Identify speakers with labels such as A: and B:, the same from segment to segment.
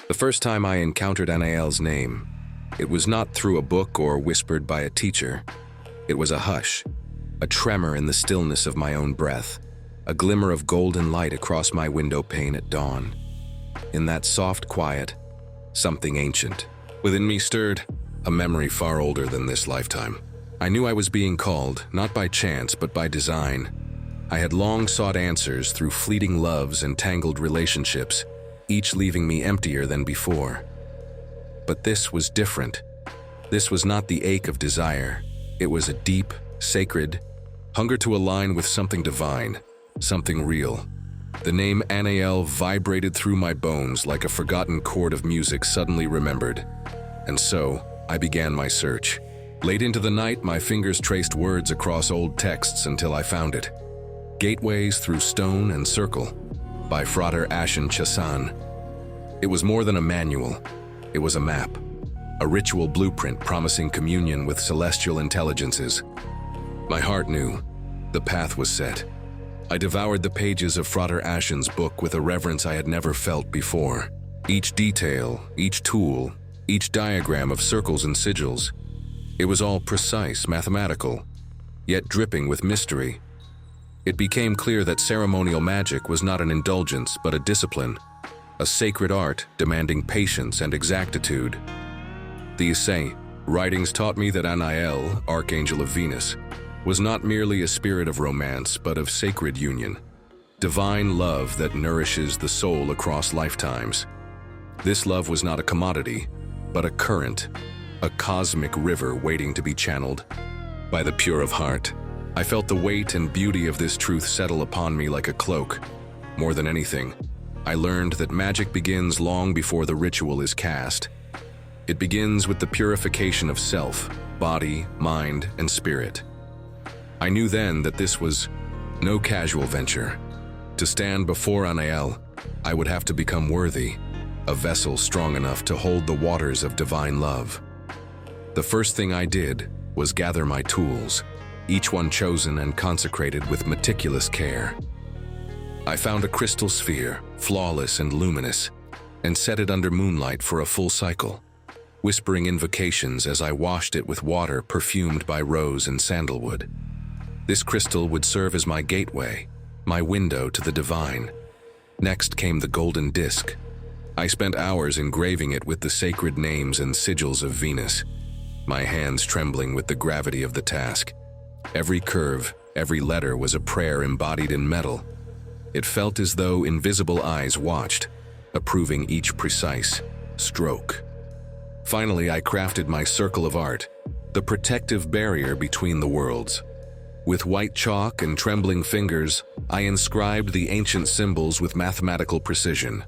A: The first time I encountered Anael's name, it was not through a book or whispered by a teacher. It was a hush, a tremor in the stillness of my own breath, a glimmer of golden light across my window pane at dawn. In that soft quiet, something ancient within me stirred, a memory far older than this lifetime. I knew I was being called, not by chance but by design. I had long sought answers through fleeting loves and tangled relationships, each leaving me emptier than before. But this was different. This was not the ache of desire. It was a deep, sacred hunger to align with something divine, something real. The name Anael vibrated through my bones like a forgotten chord of music suddenly remembered. And so, I began my search. Late into the night, my fingers traced words across old texts until I found it. Gateways Through Stone and Circle, by Frater Ashen Chassan. It was more than a manual. It was a map, a ritual blueprint promising communion with celestial intelligences. My heart knew. The path was set. I devoured the pages of Frater Ashen's book with a reverence I had never felt before. Each detail, each tool, each diagram of circles and sigils. It was all precise, mathematical, yet dripping with mystery. It became clear that ceremonial magic was not an indulgence but a discipline, a sacred art demanding patience and exactitude. The Ashen writings taught me that Anael, Archangel of Venus, was not merely a spirit of romance but of sacred union, divine love that nourishes the soul across lifetimes. This love was not a commodity, but a current, a cosmic river waiting to be channeled by the pure of heart. I felt the weight and beauty of this truth settle upon me like a cloak. More than anything, I learned that magic begins long before the ritual is cast. It begins with the purification of self, body, mind, and spirit. I knew then that this was no casual venture. To stand before Anael, I would have to become worthy, a vessel strong enough to hold the waters of divine love. The first thing I did was gather my tools, each one chosen and consecrated with meticulous care. I found a crystal sphere, flawless and luminous, and set it under moonlight for a full cycle, whispering invocations as I washed it with water perfumed by rose and sandalwood. This crystal would serve as my gateway, my window to the divine. Next came the golden disc. I spent hours engraving it with the sacred names and sigils of Venus, my hands trembling with the gravity of the task. Every curve, every letter was a prayer embodied in metal. It felt as though invisible eyes watched, approving each precise stroke. Finally, I crafted my circle of art, the protective barrier between the worlds. With white chalk and trembling fingers, I inscribed the ancient symbols with mathematical precision.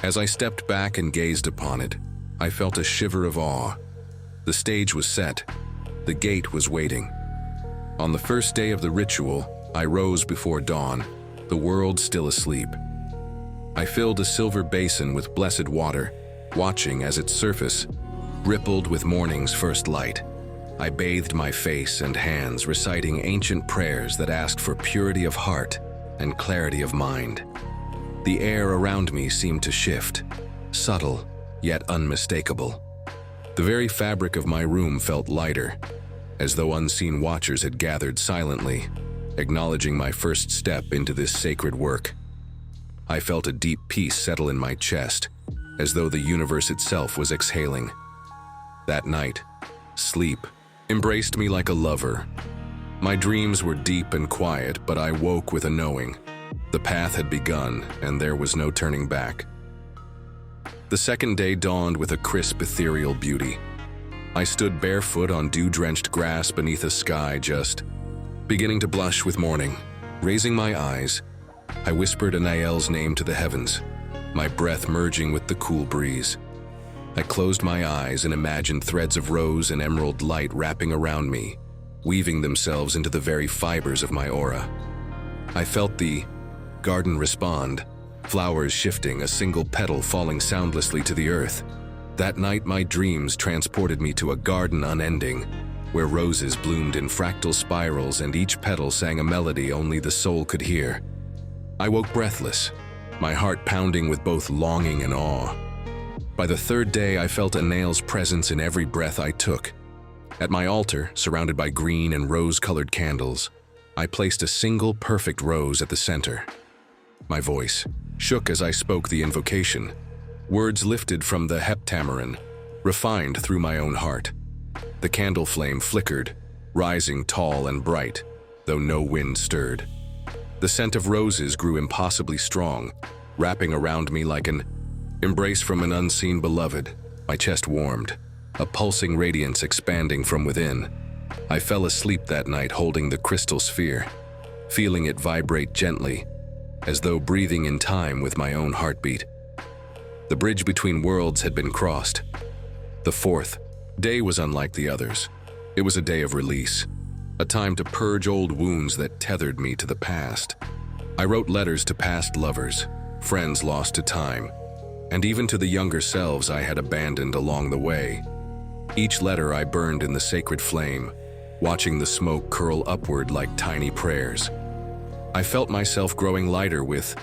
A: As I stepped back and gazed upon it, I felt a shiver of awe. The stage was set. The gate was waiting. On the first day of the ritual, I rose before dawn, the world still asleep. I filled a silver basin with blessed water, watching as its surface rippled with morning's first light. I bathed my face and hands, reciting ancient prayers that asked for purity of heart and clarity of mind. The air around me seemed to shift, subtle yet unmistakable. The very fabric of my room felt lighter, as though unseen watchers had gathered silently, acknowledging my first step into this sacred work. I felt a deep peace settle in my chest, as though the universe itself was exhaling. That night, sleep embraced me like a lover. My dreams were deep and quiet, but I woke with a knowing. The path had begun, and there was no turning back. The second day dawned with a crisp, ethereal beauty. I stood barefoot on dew-drenched grass beneath a sky just beginning to blush with morning. Raising my eyes, I whispered Anael's name to the heavens, my breath merging with the cool breeze. I closed my eyes and imagined threads of rose and emerald light wrapping around me, weaving themselves into the very fibers of my aura. I felt the garden respond, flowers shifting, a single petal falling soundlessly to the earth. That night my dreams transported me to a garden unending, where roses bloomed in fractal spirals and each petal sang a melody only the soul could hear. I woke breathless, my heart pounding with both longing and awe. By the third day, I felt Anael's presence in every breath I took. At my altar, surrounded by green and rose-colored candles, I placed a single perfect rose at the center. My voice shook as I spoke the invocation, words lifted from the heptameron, refined through my own heart. The candle flame flickered, rising tall and bright, though no wind stirred. The scent of roses grew impossibly strong, wrapping around me like an embrace from an unseen beloved. My chest warmed, a pulsing radiance expanding from within. I fell asleep that night holding the crystal sphere, feeling it vibrate gently, as though breathing in time with my own heartbeat. The bridge between worlds had been crossed. The fourth day was unlike the others. It was a day of release, a time to purge old wounds that tethered me to the past. I wrote letters to past lovers, friends lost to time, and even to the younger selves I had abandoned along the way. Each letter I burned in the sacred flame, watching the smoke curl upward like tiny prayers. I felt myself growing lighter with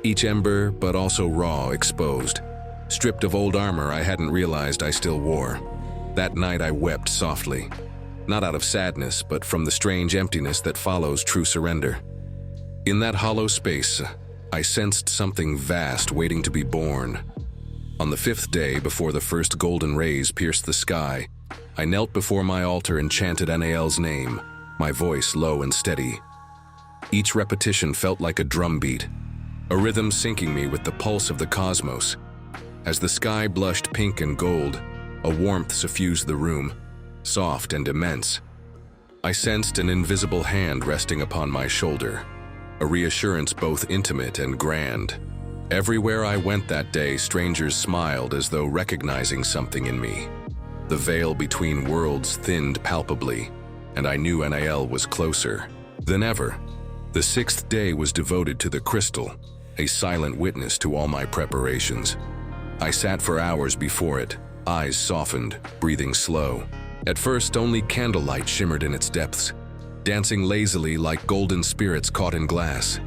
A: each ember, but also raw, exposed, stripped of old armor I hadn't realized I still wore. That night I wept softly, not out of sadness, but from the strange emptiness that follows true surrender. In that hollow space, I sensed something vast waiting to be born. On the fifth day, before the first golden rays pierced the sky, I knelt before my altar and chanted Anael's name, my voice low and steady. Each repetition felt like a drumbeat, a rhythm syncing me with the pulse of the cosmos. As the sky blushed pink and gold, a warmth suffused the room, soft and immense. I sensed an invisible hand resting upon my shoulder, a reassurance both intimate and grand. Everywhere I went that day, strangers smiled as though recognizing something in me. The veil between worlds thinned palpably, and I knew Anael was closer than ever. The sixth day was devoted to the crystal, a silent witness to all my preparations. I sat for hours before it, eyes softened, breathing slow. At first, only candlelight shimmered in its depths, dancing lazily like golden spirits caught in glass.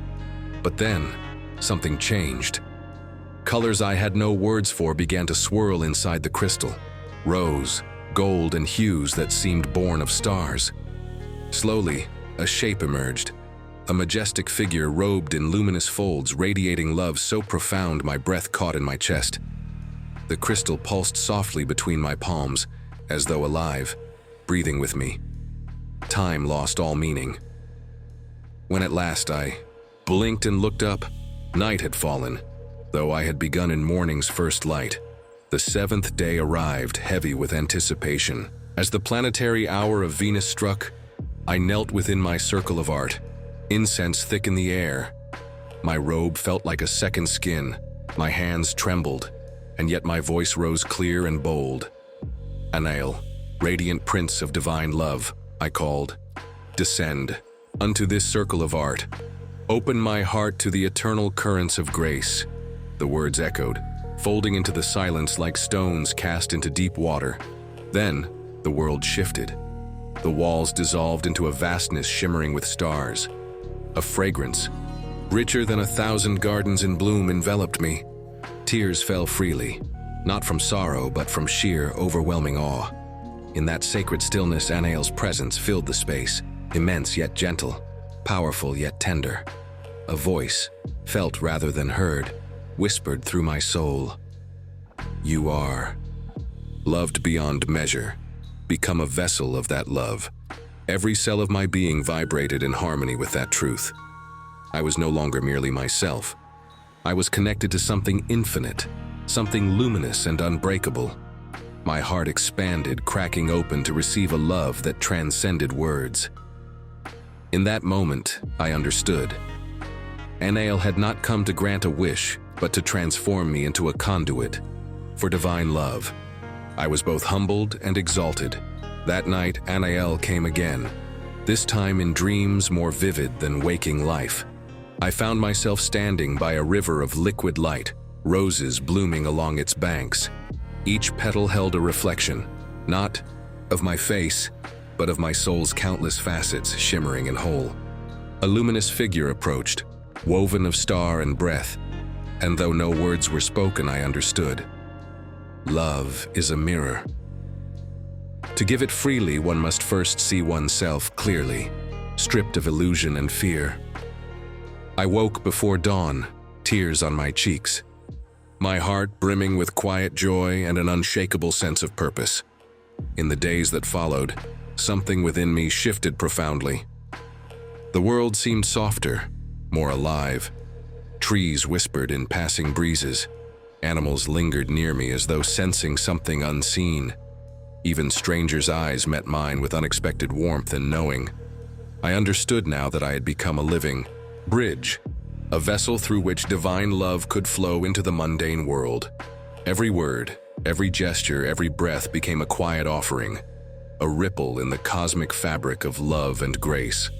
A: But then, something changed. Colors I had no words for began to swirl inside the crystal. Rose, gold, and hues that seemed born of stars. Slowly, a shape emerged. A majestic figure robed in luminous folds, radiating love so profound my breath caught in my chest. The crystal pulsed softly between my palms, as though alive, breathing with me. Time lost all meaning. When at last I blinked and looked up, night had fallen, though I had begun in morning's first light. The seventh day arrived, heavy with anticipation. As the planetary hour of Venus struck, I knelt within my circle of art, incense thick in the air. My robe felt like a second skin, my hands trembled, and yet my voice rose clear and bold. Anael, radiant prince of divine love, I called. Descend unto this circle of art. Open my heart to the eternal currents of grace. The words echoed, folding into the silence like stones cast into deep water. Then, the world shifted. The walls dissolved into a vastness shimmering with stars. A fragrance, richer than 1,000 gardens in bloom, enveloped me. Tears fell freely, not from sorrow, but from sheer, overwhelming awe. In that sacred stillness, Anael's presence filled the space, immense yet gentle, powerful yet tender. A voice, felt rather than heard, whispered through my soul. You are loved beyond measure. Become a vessel of that love. Every cell of my being vibrated in harmony with that truth. I was no longer merely myself. I was connected to something infinite, something luminous and unbreakable. My heart expanded, cracking open to receive a love that transcended words. In that moment, I understood. Anael had not come to grant a wish, but to transform me into a conduit for divine love. I was both humbled and exalted. That night, Anael came again, this time in dreams more vivid than waking life. I found myself standing by a river of liquid light, roses blooming along its banks. Each petal held a reflection, not of my face, but of my soul's countless facets shimmering and whole. A luminous figure approached, woven of star and breath, and though no words were spoken, I understood. Love is a mirror. To give it freely, one must first see oneself clearly, stripped of illusion and fear. I woke before dawn, tears on my cheeks, my heart brimming with quiet joy and an unshakable sense of purpose. In the days that followed, something within me shifted profoundly. The world seemed softer, more alive. Trees whispered in passing breezes. Animals lingered near me as though sensing something unseen. Even strangers' eyes met mine with unexpected warmth and knowing. I understood now that I had become a living bridge, a vessel through which divine love could flow into the mundane world. Every word, every gesture, every breath became a quiet offering, a ripple in the cosmic fabric of love and grace.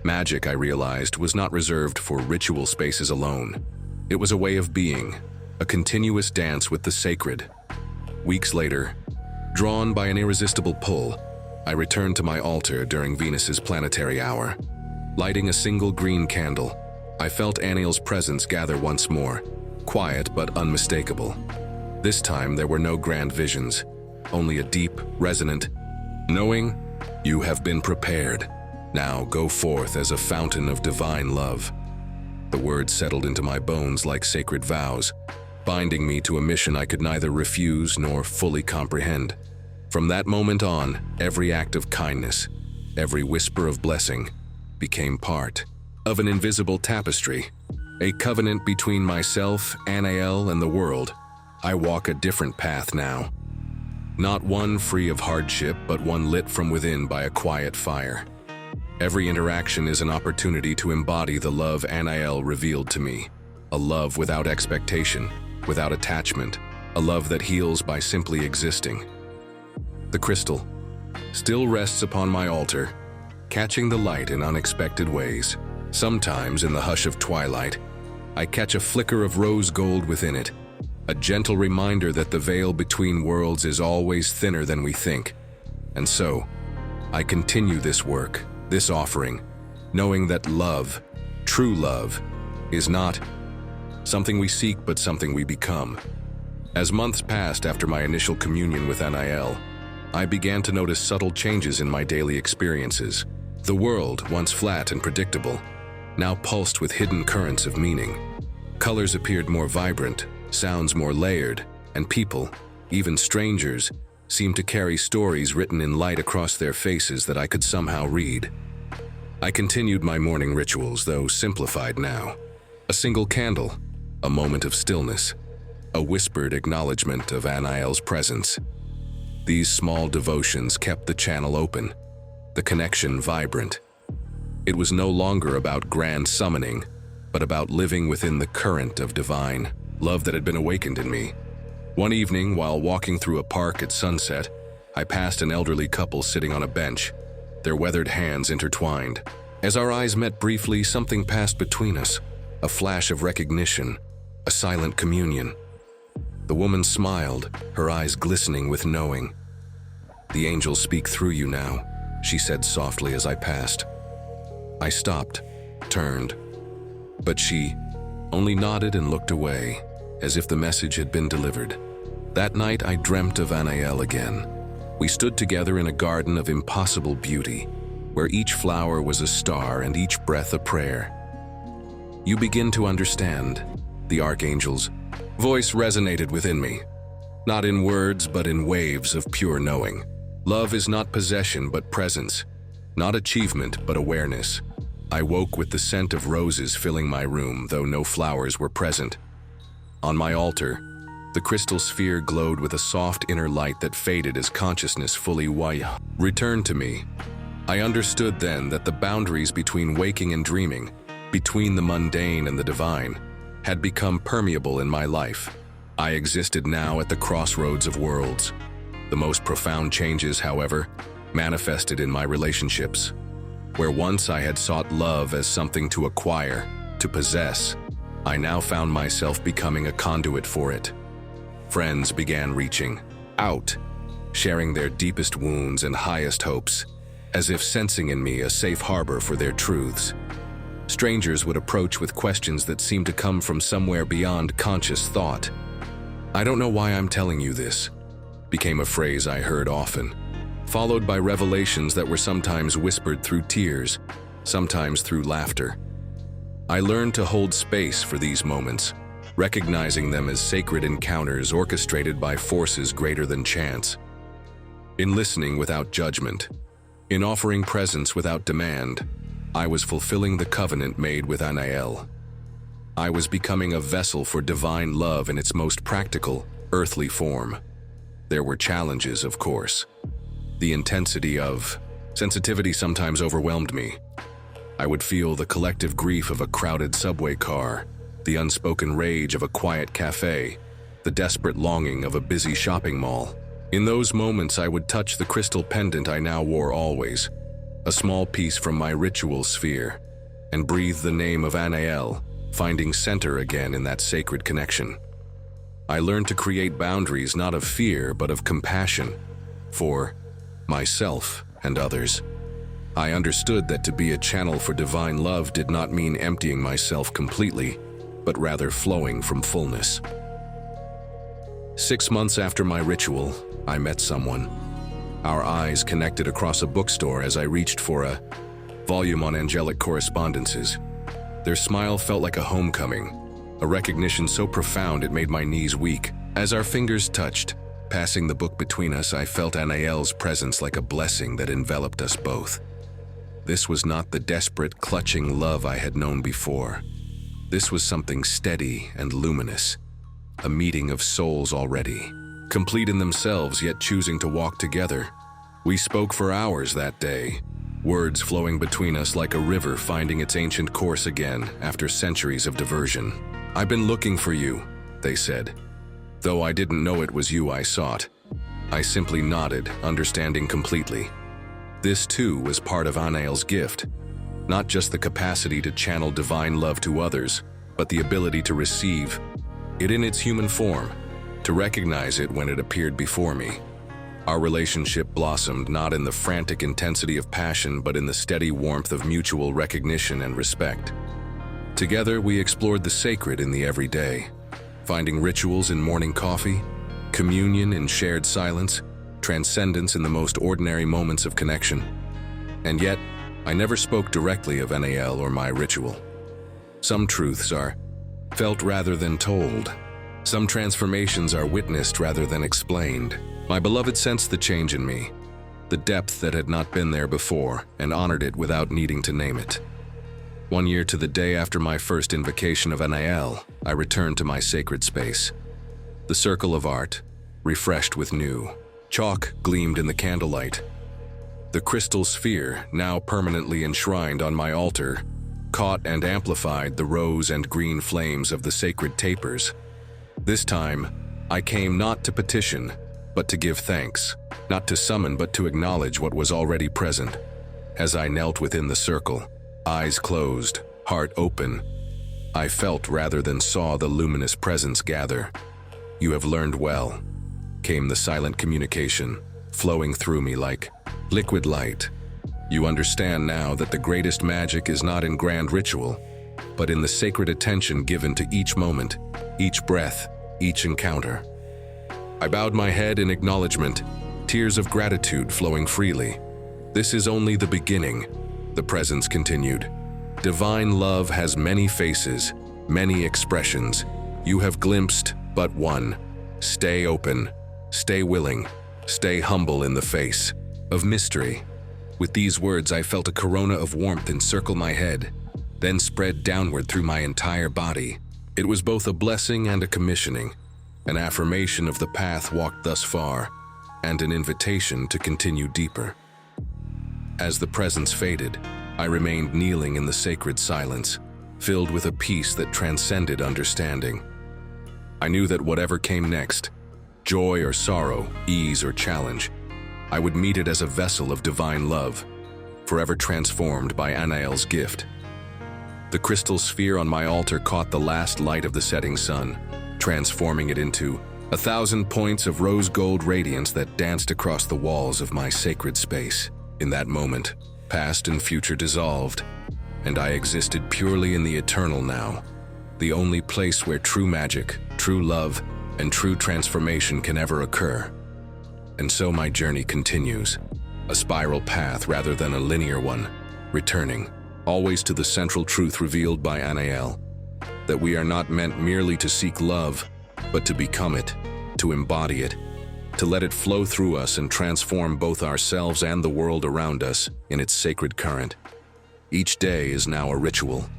A: Magic, I realized, was not reserved for ritual spaces alone. It was a way of being, a continuous dance with the sacred. Weeks later, drawn by an irresistible pull, I returned to my altar during Venus's planetary hour. Lighting a single green candle, I felt Aniel's presence gather once more, quiet but unmistakable. This time there were no grand visions, only a deep, resonant knowing. You have been prepared. Now go forth as a fountain of divine love. The words settled into my bones like sacred vows, binding me to a mission I could neither refuse nor fully comprehend. From that moment on, every act of kindness, every whisper of blessing, became part of an invisible tapestry, a covenant between myself, Anael, and the world. I walk a different path now. Not one free of hardship, but one lit from within by a quiet fire. Every interaction is an opportunity to embody the love Anael revealed to me, a love without expectation, without attachment, a love that heals by simply existing. The crystal still rests upon my altar, catching the light in unexpected ways. Sometimes, in the hush of twilight, I catch a flicker of rose gold within it, a gentle reminder that the veil between worlds is always thinner than we think. And so, I continue this work, this offering, knowing that love, true love, is not something we seek but something we become. As months passed after my initial communion with Anael, I began to notice subtle changes in my daily experiences. The world, once flat and predictable, now pulsed with hidden currents of meaning. Colors appeared more vibrant, sounds more layered, and people, even strangers, seemed to carry stories written in light across their faces that I could somehow read. I continued my morning rituals, though simplified now. A single candle, a moment of stillness, a whispered acknowledgement of Anael's presence. These small devotions kept the channel open, the connection vibrant. It was no longer about grand summoning, but about living within the current of divine love that had been awakened in me. One evening, while walking through a park at sunset, I passed an elderly couple sitting on a bench, their weathered hands intertwined. As our eyes met briefly, something passed between us, a flash of recognition, a silent communion. The woman smiled, her eyes glistening with knowing. "The angels speak through you now," she said softly as I passed. I stopped, turned, but she only nodded and looked away, as if the message had been delivered. That night I dreamt of Anael again. We stood together in a garden of impossible beauty, where each flower was a star and each breath a prayer. "You begin to understand," the archangel's voice resonated within me, not in words but in waves of pure knowing. Love is not possession but presence, not achievement but awareness. I woke with the scent of roses filling my room, though no flowers were present. On my altar, the crystal sphere glowed with a soft inner light that faded as consciousness fully returned to me. I understood then that the boundaries between waking and dreaming, between the mundane and the divine, had become permeable in my life. I existed now at the crossroads of worlds. The most profound changes, however, manifested in my relationships. Where once I had sought love as something to acquire, to possess, I now found myself becoming a conduit for it. Friends began reaching out, sharing their deepest wounds and highest hopes, as if sensing in me a safe harbor for their truths. Strangers would approach with questions that seemed to come from somewhere beyond conscious thought. "I don't know why I'm telling you this," became a phrase I heard often, followed by revelations that were sometimes whispered through tears, sometimes through laughter. I learned to hold space for these moments, recognizing them as sacred encounters orchestrated by forces greater than chance. In listening without judgment, in offering presence without demand, I was fulfilling the covenant made with Anael. I was becoming a vessel for divine love in its most practical, earthly form. There were challenges, of course. The intensity of sensitivity sometimes overwhelmed me. I would feel the collective grief of a crowded subway car, the unspoken rage of a quiet cafe, the desperate longing of a busy shopping mall. In those moments, I would touch the crystal pendant I now wore always, a small piece from my ritual sphere, and breathe the name of Anael, finding center again in that sacred connection. I learned to create boundaries not of fear but of compassion for myself and others. I understood that to be a channel for divine love did not mean emptying myself completely, but rather flowing from fullness. 6 months after my ritual, I met someone. Our eyes connected across a bookstore as I reached for a volume on angelic correspondences. Their smile felt like a homecoming, a recognition so profound it made my knees weak. As our fingers touched, passing the book between us, I felt Anael's presence like a blessing that enveloped us both. This was not the desperate, clutching love I had known before. This was something steady and luminous, a meeting of souls already, complete in themselves yet choosing to walk together. We spoke for hours that day, words flowing between us like a river finding its ancient course again after centuries of diversion. "I've been looking for you," they said. Though I didn't know it was you I sought, I simply nodded, understanding completely. This too was part of Anael's gift, not just the capacity to channel divine love to others, but the ability to receive it in its human form, to recognize it when it appeared before me. Our relationship blossomed not in the frantic intensity of passion, but in the steady warmth of mutual recognition and respect. Together, we explored the sacred in the everyday, finding rituals in morning coffee, communion in shared silence, transcendence in the most ordinary moments of connection. And yet, I never spoke directly of Anael or my ritual. Some truths are felt rather than told. Some transformations are witnessed rather than explained. My beloved sensed the change in me, the depth that had not been there before, and honored it without needing to name it. 1 year to the day after my first invocation of Anael, I returned to my sacred space. The circle of art, refreshed with new chalk, gleamed in the candlelight. The crystal sphere, now permanently enshrined on my altar, caught and amplified the rose and green flames of the sacred tapers. This time, I came not to petition, but to give thanks, not to summon but to acknowledge what was already present. As I knelt within the circle, eyes closed, heart open, I felt rather than saw the luminous presence gather. "You have learned well," came the silent communication, flowing through me like liquid light. "You understand now that the greatest magic is not in grand ritual, but in the sacred attention given to each moment, each breath, each encounter." I bowed my head in acknowledgement, tears of gratitude flowing freely. "This is only the beginning," the presence continued. "Divine love has many faces, many expressions. You have glimpsed but one. Stay open, stay willing, stay humble in the face of mystery." With these words, I felt a corona of warmth encircle my head, then spread downward through my entire body. It was both a blessing and a commissioning, an affirmation of the path walked thus far, and an invitation to continue deeper. As the presence faded, I remained kneeling in the sacred silence, filled with a peace that transcended understanding. I knew that whatever came next, joy or sorrow, ease or challenge, I would meet it as a vessel of divine love, forever transformed by Anael's gift. The crystal sphere on my altar caught the last light of the setting sun, transforming it into 1,000 points of rose gold radiance that danced across the walls of my sacred space. In that moment, past and future dissolved, and I existed purely in the eternal now, the only place where true magic, true love, and true transformation can ever occur. And so my journey continues, a spiral path rather than a linear one, returning, always to the central truth revealed by Anael, that we are not meant merely to seek love, but to become it, to embody it, to let it flow through us and transform both ourselves and the world around us in its sacred current. Each day is now a ritual.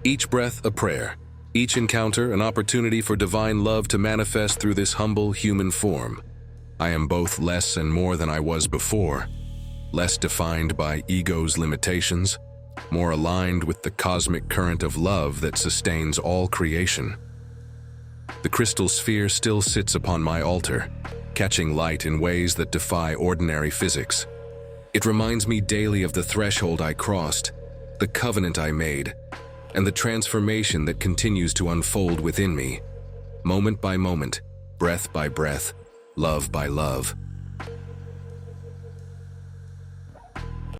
A: Each breath a prayer, each encounter an opportunity for divine love to manifest through this humble human form. I am both less and more than I was before, less defined by ego's limitations, more aligned with the cosmic current of love that sustains all creation. The crystal sphere still sits upon my altar, catching light in ways that defy ordinary physics. It reminds me daily of the threshold I crossed, the covenant I made, and the transformation that continues to unfold within me, moment by moment, breath by breath, love by love.